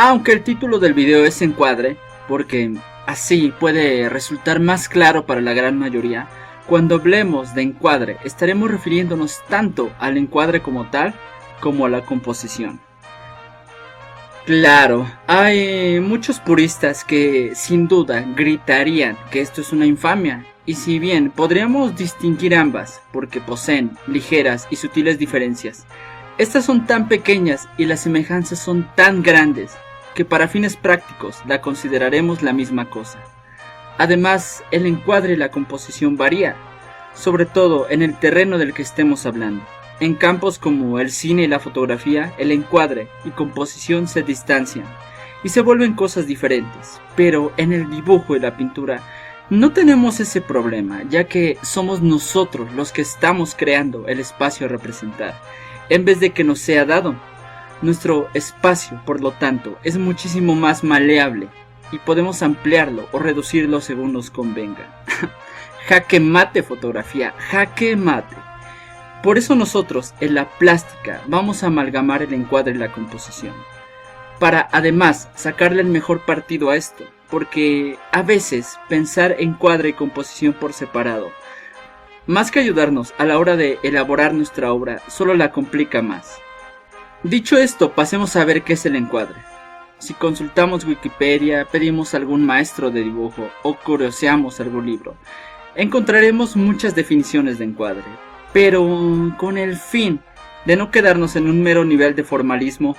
Aunque el título del video es encuadre, porque así puede resultar más claro para la gran mayoría, cuando hablemos de encuadre estaremos refiriéndonos tanto al encuadre como tal, como a la composición. Claro, hay muchos puristas que sin duda gritarían que esto es una infamia, y si bien podríamos distinguir ambas, porque poseen ligeras y sutiles diferencias, estas son tan pequeñas y las semejanzas son tan grandes, que para fines prácticos la consideraremos la misma cosa. Además, el encuadre y la composición varía, sobre todo en el terreno del que estemos hablando. En campos como el cine y la fotografía, el encuadre y composición se distancian y se vuelven cosas diferentes, pero en el dibujo y la pintura no tenemos ese problema, ya que somos nosotros los que estamos creando el espacio a representar, en vez de que nos sea dado. Nuestro espacio, por lo tanto, es muchísimo más maleable y podemos ampliarlo o reducirlo según nos convenga. Jaque mate fotografía, jaque mate. Por eso nosotros, en la plástica, vamos a amalgamar el encuadre y la composición, para además sacarle el mejor partido a esto, porque a veces pensar encuadre y composición por separado, más que ayudarnos a la hora de elaborar nuestra obra, solo la complica más. Dicho esto, pasemos a ver qué es el encuadre. Si consultamos Wikipedia, pedimos a algún maestro de dibujo o curioseamos algún libro, encontraremos muchas definiciones de encuadre, pero con el fin de no quedarnos en un mero nivel de formalismo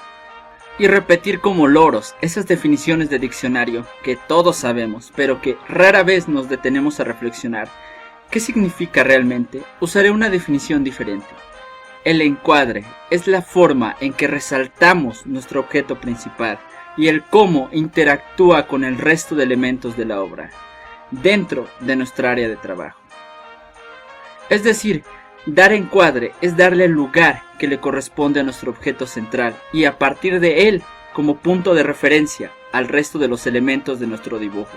y repetir como loros esas definiciones de diccionario que todos sabemos, pero que rara vez nos detenemos a reflexionar qué significa realmente, usaré una definición diferente. El encuadre es la forma en que resaltamos nuestro objeto principal y el cómo interactúa con el resto de elementos de la obra, dentro de nuestra área de trabajo. Es decir, dar encuadre es darle el lugar que le corresponde a nuestro objeto central y a partir de él como punto de referencia al resto de los elementos de nuestro dibujo.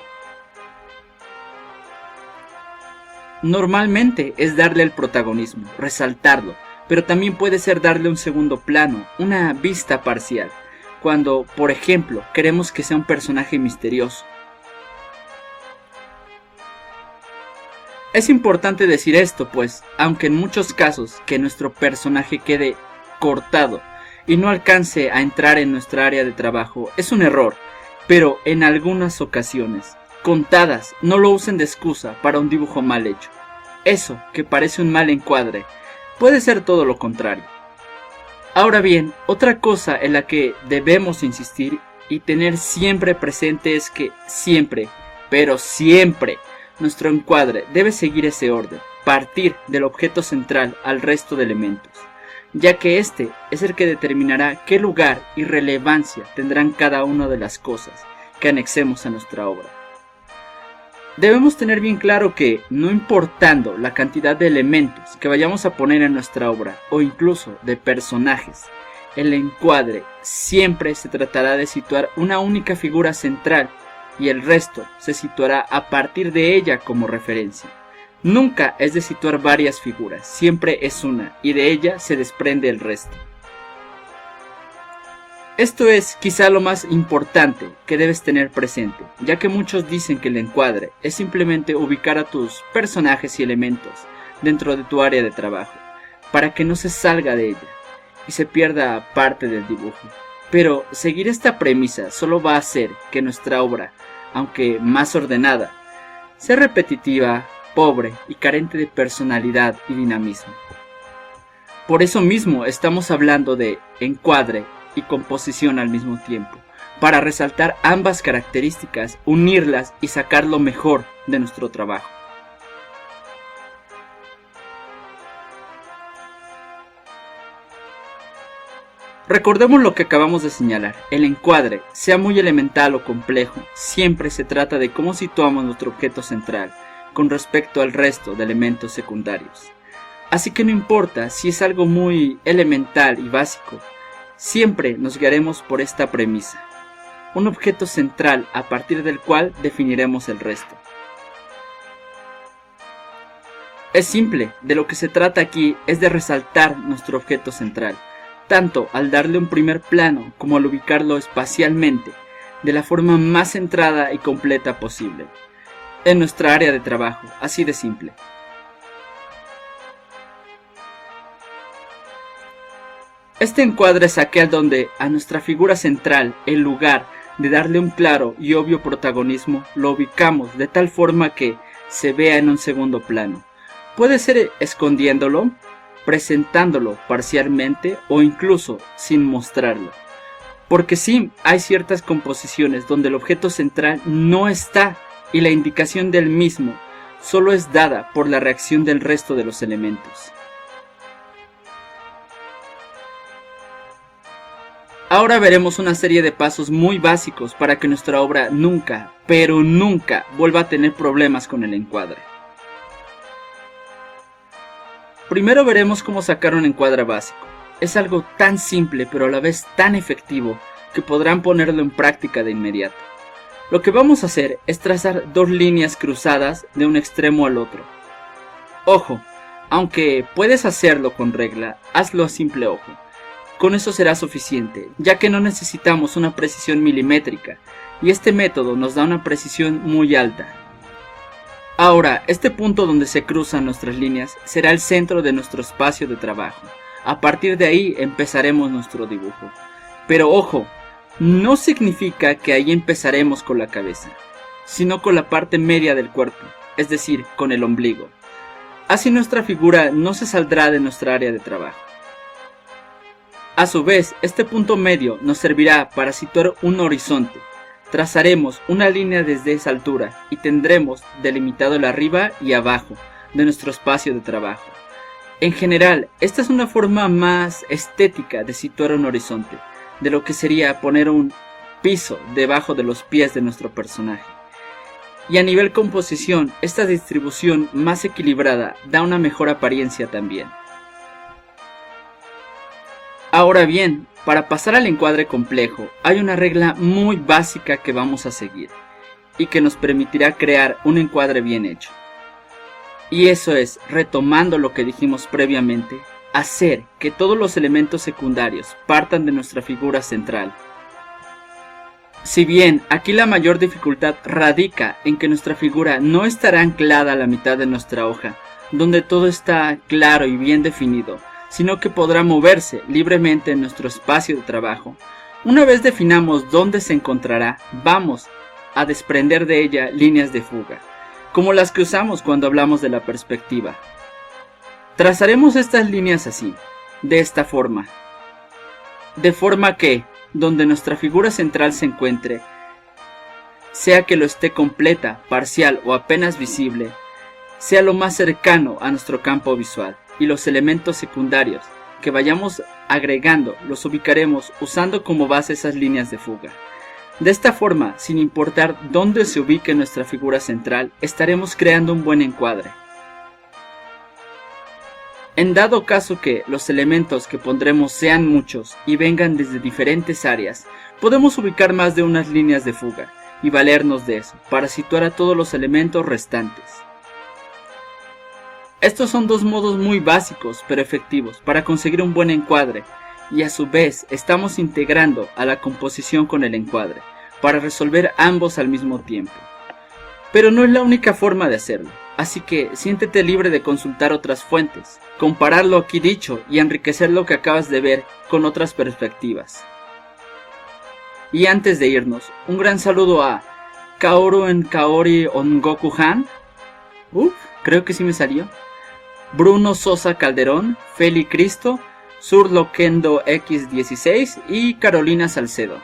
Normalmente es darle el protagonismo, resaltarlo, pero también puede ser darle un segundo plano, una vista parcial, cuando, por ejemplo, queremos que sea un personaje misterioso. Es importante decir esto, pues, aunque en muchos casos que nuestro personaje quede cortado y no alcance a entrar en nuestra área de trabajo, es un error, pero en algunas ocasiones, contadas, no lo usen de excusa para un dibujo mal hecho. Eso, que parece un mal encuadre, puede ser todo lo contrario. Ahora bien, otra cosa en la que debemos insistir y tener siempre presente es que siempre, pero siempre, nuestro encuadre debe seguir ese orden, partir del objeto central al resto de elementos, ya que este es el que determinará qué lugar y relevancia tendrán cada una de las cosas que anexemos a nuestra obra. Debemos tener bien claro que, no importando la cantidad de elementos que vayamos a poner en nuestra obra, o incluso de personajes, el encuadre siempre se tratará de situar una única figura central y el resto se situará a partir de ella como referencia. Nunca es de situar varias figuras, siempre es una, y de ella se desprende el resto. Esto es quizá lo más importante que debes tener presente, ya que muchos dicen que el encuadre es simplemente ubicar a tus personajes y elementos dentro de tu área de trabajo, para que no se salga de ella y se pierda parte del dibujo. Pero seguir esta premisa solo va a hacer que nuestra obra, aunque más ordenada, sea repetitiva, pobre y carente de personalidad y dinamismo. Por eso mismo estamos hablando de encuadre y composición al mismo tiempo, para resaltar ambas características, unirlas y sacar lo mejor de nuestro trabajo. Recordemos lo que acabamos de señalar, el encuadre, sea muy elemental o complejo, siempre se trata de cómo situamos nuestro objeto central con respecto al resto de elementos secundarios. Así que no importa si es algo muy elemental y básico, siempre nos guiaremos por esta premisa, un objeto central a partir del cual definiremos el resto. Es simple, de lo que se trata aquí es de resaltar nuestro objeto central, tanto al darle un primer plano como al ubicarlo espacialmente, de la forma más centrada y completa posible, en nuestra área de trabajo, así de simple. Este encuadre es aquel donde a nuestra figura central, en lugar de darle un claro y obvio protagonismo, lo ubicamos de tal forma que se vea en un segundo plano. Puede ser escondiéndolo, presentándolo parcialmente o incluso sin mostrarlo. Porque sí, hay ciertas composiciones donde el objeto central no está y la indicación del mismo solo es dada por la reacción del resto de los elementos. Ahora veremos una serie de pasos muy básicos para que nuestra obra nunca, pero nunca vuelva a tener problemas con el encuadre. Primero veremos cómo sacar un encuadre básico. Es algo tan simple pero a la vez tan efectivo que podrán ponerlo en práctica de inmediato. Lo que vamos a hacer es trazar dos líneas cruzadas de un extremo al otro. Ojo, aunque puedes hacerlo con regla, hazlo a simple ojo. Con eso será suficiente, ya que no necesitamos una precisión milimétrica, y este método nos da una precisión muy alta. Ahora, este punto donde se cruzan nuestras líneas será el centro de nuestro espacio de trabajo. A partir de ahí empezaremos nuestro dibujo. Pero ojo, no significa que ahí empezaremos con la cabeza, sino con la parte media del cuerpo, es decir, con el ombligo. Así nuestra figura no se saldrá de nuestra área de trabajo. A su vez, este punto medio nos servirá para situar un horizonte. Trazaremos una línea desde esa altura y tendremos delimitado el arriba y abajo de nuestro espacio de trabajo. En general, esta es una forma más estética de situar un horizonte, de lo que sería poner un piso debajo de los pies de nuestro personaje. Y a nivel composición, esta distribución más equilibrada da una mejor apariencia también. Ahora bien, para pasar al encuadre complejo, hay una regla muy básica que vamos a seguir y que nos permitirá crear un encuadre bien hecho. Y eso es, retomando lo que dijimos previamente, hacer que todos los elementos secundarios partan de nuestra figura central. Si bien aquí la mayor dificultad radica en que nuestra figura no estará anclada a la mitad de nuestra hoja, donde todo está claro y bien definido, sino que podrá moverse libremente en nuestro espacio de trabajo. Una vez definamos dónde se encontrará, vamos a desprender de ella líneas de fuga, como las que usamos cuando hablamos de la perspectiva. Trazaremos estas líneas así, de esta forma, de forma que, donde nuestra figura central se encuentre, sea que lo esté completa, parcial o apenas visible, sea lo más cercano a nuestro campo visual. Y los elementos secundarios que vayamos agregando los ubicaremos usando como base esas líneas de fuga. De esta forma, sin importar dónde se ubique nuestra figura central, estaremos creando un buen encuadre. En dado caso que los elementos que pondremos sean muchos y vengan desde diferentes áreas, podemos ubicar más de unas líneas de fuga y valernos de eso para situar a todos los elementos restantes. Estos son dos modos muy básicos pero efectivos para conseguir un buen encuadre, y a su vez estamos integrando a la composición con el encuadre para resolver ambos al mismo tiempo. Pero no es la única forma de hacerlo, así que siéntete libre de consultar otras fuentes, comparar lo aquí dicho y enriquecer lo que acabas de ver con otras perspectivas. Y antes de irnos, un gran saludo a Kaoru en Kaori Ongoku-han, creo que sí me salió, Bruno Sosa Calderón, Feli Cristo, Sur Loquendo X16 y Carolina Salcedo.